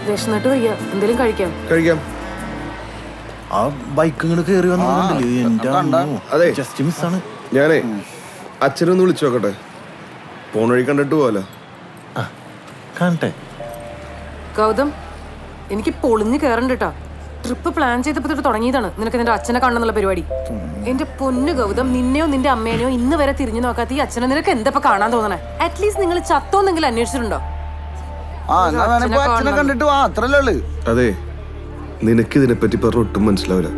വിശന്നിട്ട് വയ്യ, എന്തെങ്കിലും കഴിക്കാം. ആ ബൈക്ക് ഇങ്ങോട്ട് കയറി വന്നില്ലേ? അതെ, ജസ്റ്റ് മിസ്സാണ്. ഞാനേ അച്ഛനൊന്ന് വിളിച്ചു നോക്കട്ടെ, ഫോൺ വഴി കണ്ടിട്ട് പോവാലോ. കാണട്ടെ. ഗൗതം, എനിക്ക് പൊളിഞ്ഞു കയറണ്ടട്ടാ. ട്രിപ്പ് പ്ലാൻ ചെയ്തപ്പോ തൊട്ട് തുടങ്ങിയതാണ് നിനക്ക് നിന്റെ അച്ഛനെ കാണണമെന്നുള്ള പരിപാടി. എന്റെ പൊന്നു ഗൗതം, നിന്നെയോ നിന്റെ അമ്മേനെയോ ഇന്ന് വരെ തിരിഞ്ഞു നോക്കാത്ത ഈ അച്ഛനെ നിനക്ക് എന്തപ്പോ കാണാൻ തോന്നണേ? അറ്റ്ലീസ്റ്റ് നിങ്ങൾ ചത്തോന്നെങ്കിലും അന്വേഷിച്ചിട്ടുണ്ടോ? അതെ, നിനക്കിതിനെ പറ്റി പറഞ്ഞ ഒട്ടും മനസ്സിലാവില്ല,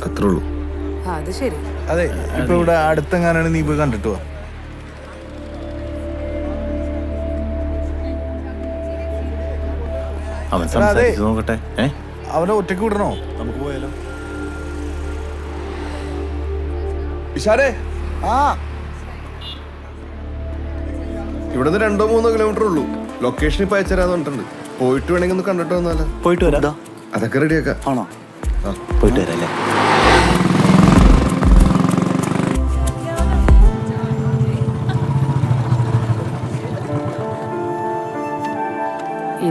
അത്രേ ഉള്ളൂ. അത് ശരി. അതെ, ഇപ്പൊ ഇവിടെ അടുത്തെങ്ങാനാണ് നീ പോയി കണ്ടിട്ട് പോവാ. അവൻ സംസാരിച്ചു നോക്കട്ടെ. അവനെ ഒറ്റയ്ക്ക് വിടണോ? നമുക്ക് പോയാലോ? ഇവിടുന്ന് 2-3 കിലോമീറ്റർ ഉള്ളൂ. ലൊക്കേഷൻ ഇപ്പൊ അയച്ചുതരാന്ന് പറഞ്ഞിട്ടുണ്ട്. പോയിട്ട് വേണമെങ്കിൽ ഒന്ന് കണ്ടിട്ട് വന്നാലോ? പോയിട്ട് വരാം. അതൊക്കെ റെഡിയാക്കാം. ആണോ? പോയിട്ട് വരാല്ലേ?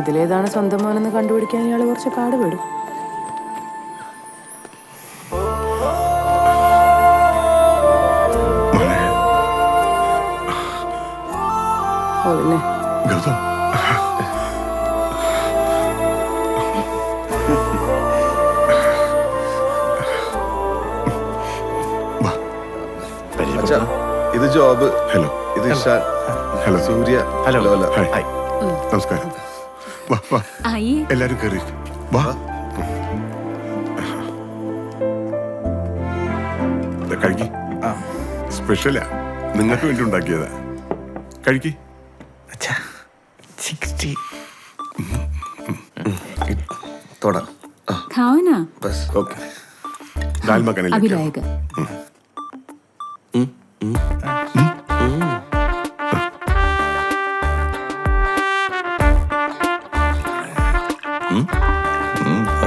ഇതിലേതാണ് സ്വന്തം മോനെന്ന് കണ്ടുപിടിക്കാൻ ഇയാള് കുറച്ച് പാടുപെടും. പിന്നെ ഇത് ജോബ്. ഹലോ, ഇത് ഇഷാൻ. ഹലോ സൂര്യ. ഹലോ. ഹായ്, നമസ്കാരം. എല്ലാരും കയറി വാ. കഴിക്കി. സ്പെഷ്യലാ, നിങ്ങൾക്ക് വേണ്ടി ഉണ്ടാക്കിയതാ. കഴിക്കി. थोड़ा खाओ ना. बस. ओके. दाल मखनी अभी रहेगा.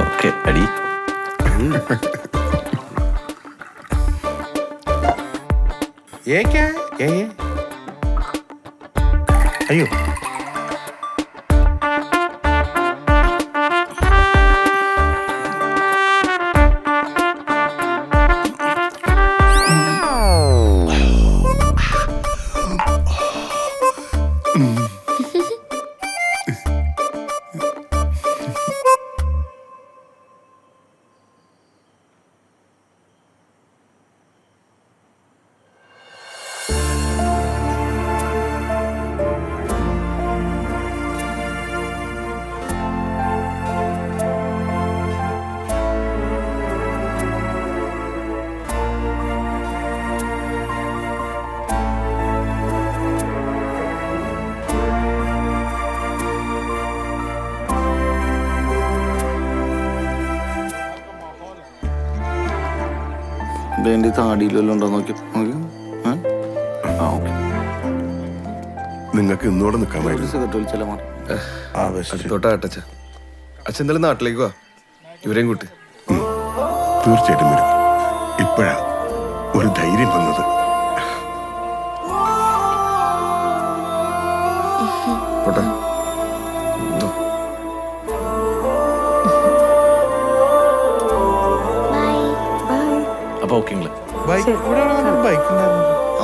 ओके अड़ी. ये क्या है? ये अयो, എന്റെ താടിയിലെല്ലാം ഉണ്ടോ നോക്കി. നിങ്ങൾക്ക് ഇന്നോടെ നിൽക്കാൻ അടുത്തോട്ടാട്ടച്ച. അച്ഛൻ എന്തായാലും നാട്ടിലേക്ക് വാ, ഇവരെയും കൂട്ടി. തീർച്ചയായിട്ടും വരും. ഇപ്പോഴാ ഒരു ധൈര്യം വന്നത്. പോട്ടെ. അപ്പൊ ഓക്കെ. ബൈക്ക്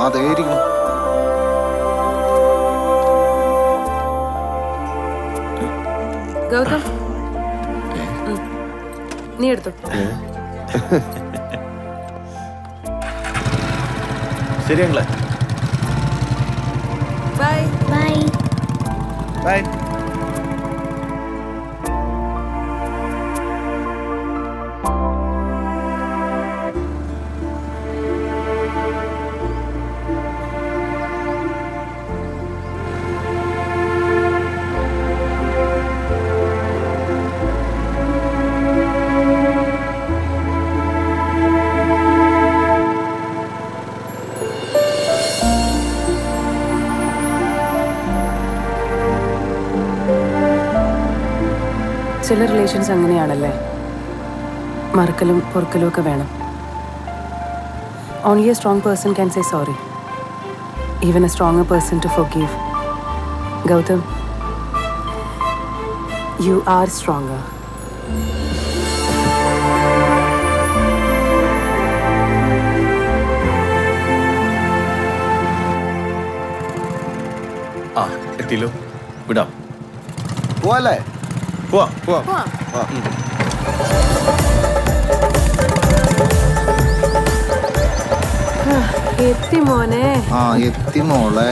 അതായിരിക്കും. ഗൗതം, നീ എടുത്തു. ശരി അങ്ങളെ. Bye Bye. ബൈ. ചില റിലേഷൻസ് അങ്ങനെയാണല്ലേ, മറക്കലും പൊറുക്കലും ഒക്കെ വേണം. Only a strong person can say sorry, even a stronger person to forgive. Gautham, you are stronger. ആ എത്തിയല്ലോ, വിടാം. പോവല്ലേ? പോവാ. എത്തി മോനെ. എത്തി മോളെ.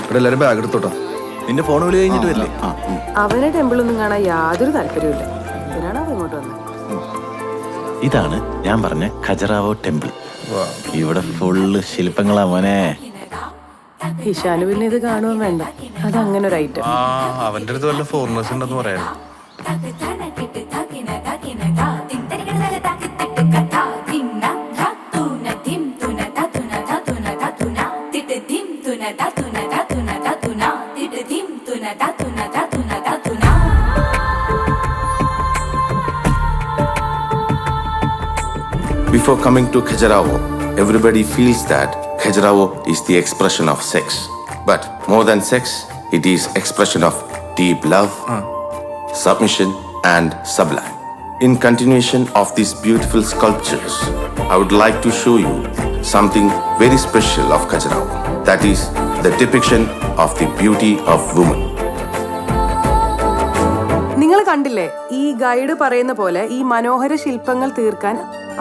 ഇവിടെ എല്ലാരും ബാഗ് എടുത്തോട്ടോ. നിന്റെ ഫോൺ വിളി കഴിഞ്ഞിട്ട് വരില്ലേ? അവനെ ടെമ്പിളൊന്നും കാണാൻ യാതൊരു താല്പര്യമില്ല. ഇതിനാണ് അവൻ ഇങ്ങോട്ട് വന്നത്. ഇതാണ് ഞാൻ പറഞ്ഞ ഖജറാവോ ടെമ്പിൾ. ഇവിടെ ഫുള്ള് ശില്പങ്ങളാ മോനെ. ഇഷാന് പിന്നെ ഇത് കാണുവാൻ വേണ്ട. അതങ്ങനെ ഒരു ഐറ്റം. അവന്റെ അടുത്ത് വല്ല ഫോറിനേഴ്സ് ഉണ്ടെന്ന് പറയാം. Before coming to Khajuraho, everybody feels that Khajuraho is the expression of sex. But more than sex, it is expression of deep love, submission, and sublime. In continuation of these beautiful sculptures, I would like to show you something very special of Khajuraho. That is the depiction of the beauty of woman. നിങ്ങൾ കണ്ടില്ലേ, ഈ guide പറയുന്ന പോലെ ഈ മനോഹര ശില്പങ്ങൾ തീർക്കാൻ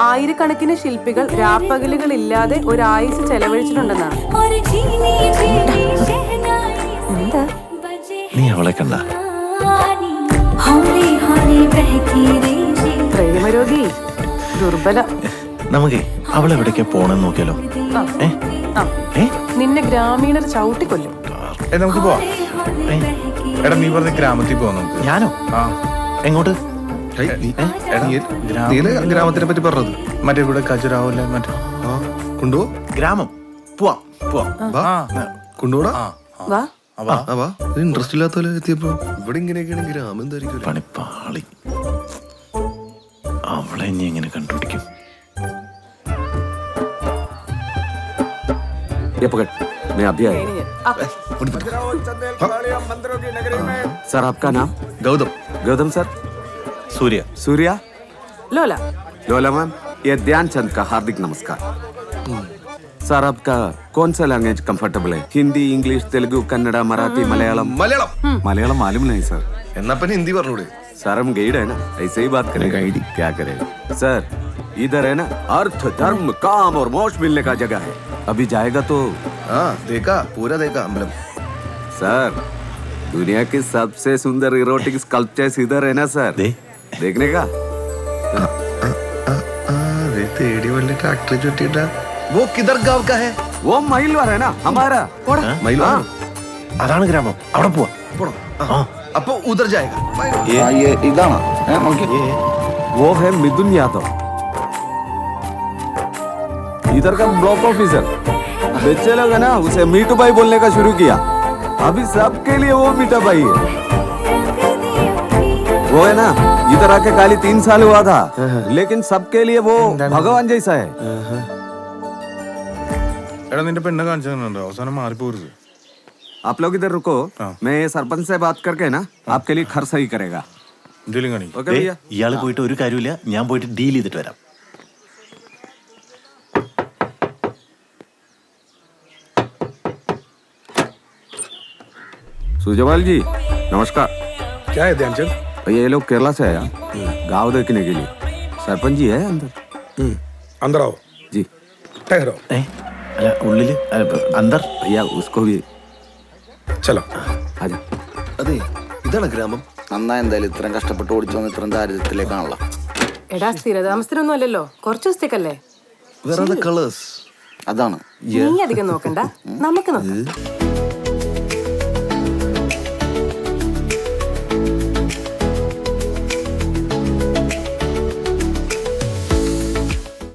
ആയിരക്കണക്കിന് ശില്പികൾ രാപ്പകലുകളില്ലാതെ ഒരായുസ് ചെലവഴിച്ചിട്ടുണ്ടെന്നാണ്. എന്താ നീ അവളെ കണ്ട? പ്രേമരോഗി, ദുർബല. നമുക്ക് അവളെവിടേക്കാ പോണെന്ന് നോക്കിയാലോ? നിന്നെ ഗ്രാമീണർ ചവിട്ടിക്കൊല്ലും. നമുക്ക് പോവാം. എടാ നീ പറഞ്ഞ ഗ്രാമത്തിൽ പോവാം നമുക്ക്. ഞാനോ? എങ്ങോട്ട്? ഗ്രാമത്തിനെ പറ്റി പറഞ്ഞത് മറ്റേ ഇവിടെ ഖജുരാഹോല്ലേ മറ്റേ കൊണ്ടുപോ. ഗ്രാമം പോവാം. കൊണ്ടുപോടാ. വാ. ഇൻട്രസ്റ്റ് ഇല്ലാത്ത പോലെ എത്തിയപ്പോ ഇവിടെ ഇങ്ങനെയൊക്കെയാണ് ഗ്രാമം എന്തായിരിക്കും. പണിപ്പാളി. അവളെ ഇനി എങ്ങനെ കണ്ടുപിടിക്കും? मैं अभी आया। सर आपका नाम? ഗൗതം सर। സൂര്യ. सूर्या? ലോല. लोला मैम, ये ध्यानचंद का हार्दिक नमस्कार। सर आपका कौन सा लैंग्वेज कंफर्टेबल है? हिंदी, इंग्लिश, तेलुगु, कन्नड़ा, मराठी, मलयालम? मलयालम मालूम नहीं सर। എന്നാ പിന്നെ ഹിന്ദി പറഞ്ഞൂടെ? सर हम गाइड है ना, ऐसे ही बात करेंगे। गाइड क्या करेगा सर? इधर है ना अर्थ, धर्म, काम और मोक्ष मिलने का जगह है। अभी जाएगा तो? हाँ देखा, पूरा देखा अम्बलम। सर दुनिया की सबसे सुंदर इरोटिक स्कल्पचर्स इधर है ना सर, देखने का? तेरी वाली ट्रैक्टर जो टीटा वो किधर गांव का है? वो महिलवार है ना हमारा। महिलवार? അതാണ് ഗ്രാമം. അവിടെ പോവാ. അപ്പൊ उधर जाएगा। ഇതാണ് वो है मिथुन यादव, इधर का ब्लॉक ऑफिसर। बच्चे लोग है ना उसे मीठू भाई बोलने का शुरू किया। अभी सबके लिए वो मीठा भाई है। वो है ना इधर आके खाली 3 साल हुआ था, लेकिन सबके लिए वो भगवान जैसा है। എടാ നിന്റെ പെണ്ണെ കാണിച്ചു തന്നുണ്ടോ? അവസാനം മാറിപ്പോരുത്. आप लोग इधर रुको, मैं सरपंच से बात करके ना आपके लिए घर सही करेगा। എന്തെങ്കിലും കാണി. ओके भैया? ഇയാള് പോയിട്ട് ഒരു കാര്യമില്ല, ഞാൻ പോയിട്ട് ഡീൽ ചെയ്തിട്ട് വരാം. सुजवाल जी नमस्कार। क्या है ध्यानचंद? भैया ये लोग केरला से आया गाँव देखने के लिए। सरपंच जी है अंदर? अंदर आओ जी। ठहरो। അല്ല ഉള്ളില് അന്തർ. भैया उसको भी चलो आजा। അതെ ഇതാണ് ഗ്രാമം. നന്നാ എന്തായാലും ഇത്രയും കഷ്ടപ്പെട്ട് ഓടിച്ചു വന്ന് ഇത്രയും ദാരിദ്ര്യത്തിലേക്കാണല്ലോ. എടാ സ്ഥിരതാമസത്തിനൊന്നും അല്ലല്ലോ, കുറച്ച് ദിവസത്തേക്കല്ലേ. വേറെ കളേഴ്സ് അതാണ് നീ അധികം നോക്കണ്ട, നമുക്ക് നോക്കാം.